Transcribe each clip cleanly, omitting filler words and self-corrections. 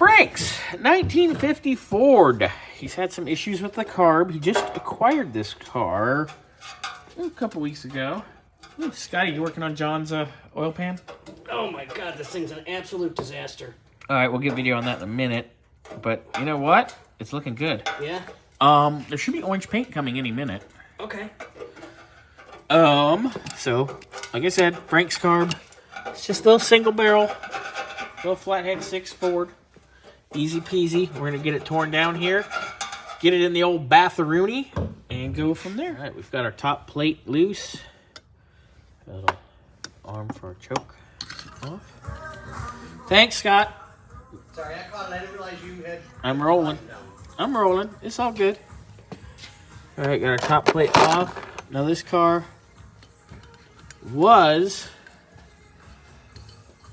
Frank's 1950 Ford. He's had some issues with the carb. He just acquired this car a couple weeks ago. Ooh, Scotty, you working on John's oil pan? Oh my God, this thing's an absolute disaster. All right, we'll get video on that in a minute. But you know what? It's looking good. Yeah? There should be orange paint coming any minute. Okay. So, like I said, Frank's carb. It's just a little single barrel, little flathead 6 Ford. Easy peasy. We're gonna get it torn down here, get it in the old batharoonie, and go from there. All right, we've got our top plate loose. A little arm for a choke off. Thanks, Scott. Sorry, I didn't realize you had... I'm rolling. I'm rolling. It's all good. All right, got our top plate off. Now this car was...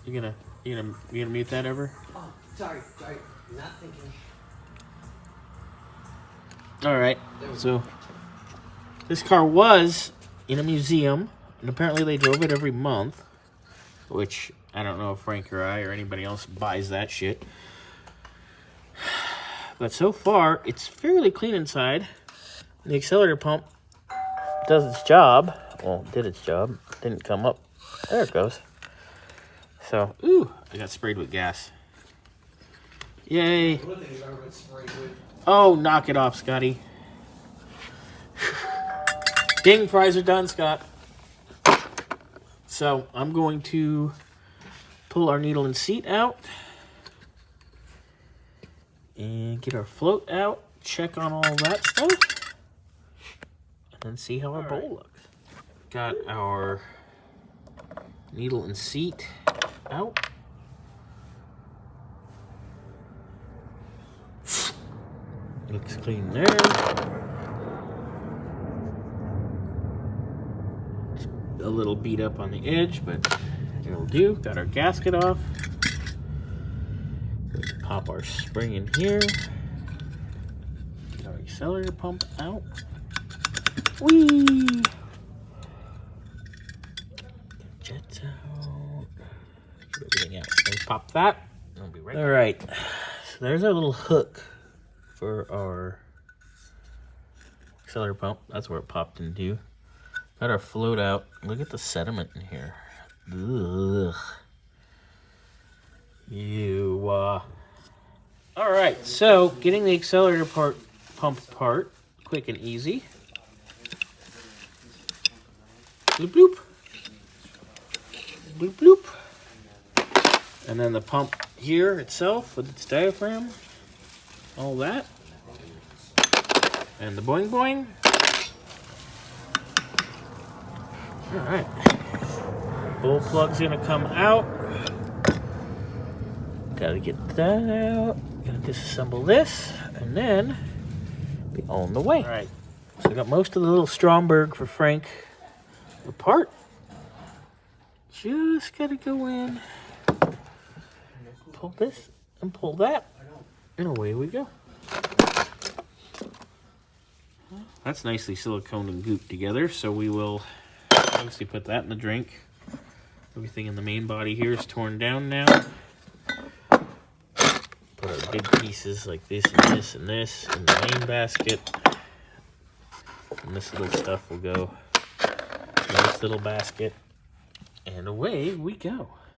You gonna mute that over? Oh, sorry. Not thinking. All right. So this car was in a museum, and apparently they drove it every month, which I don't know if Frank or I or anybody else buys that shit. But so far, it's fairly clean inside. The accelerator pump does its job. Well, did its job. Didn't come up. There it goes. So, ooh, I got sprayed with gas. Yay. Oh, knock it off, Scotty. Ding, fries are done, Scott. So, I'm going to pull our needle and seat out. And get our float out. Check on all that stuff. And then see how our bowl looks. Got our needle and seat out. Looks clean there. It's a little beat up on the edge, but it'll do. Got our gasket off. Pop our spring in here. Get our accelerator pump out. Whee! Jets out. Get everything out. Let's pop that. I'll be right. All right. So there's our little hook for our accelerator pump. That's where it popped into. Got our float out. Look at the sediment in here. Ugh. All right, so getting the accelerator pump apart, quick and easy. Bloop, bloop. Bloop, bloop. And then the pump here itself with its diaphragm. All that. And the boing boing. All right. Bull plug's gonna come out. Gotta get that out. Gonna disassemble this, and then be on the way. All right. So I got most of the little Stromberg for Frank apart. Just gotta go in, pull this, and pull that, and away we go. That's nicely silicone and gooped together, so we will obviously put that in the drink. Everything in the main body here is torn down now. Put our big pieces like this and this and this in the main basket. And this little stuff will go in this little basket. And away we go.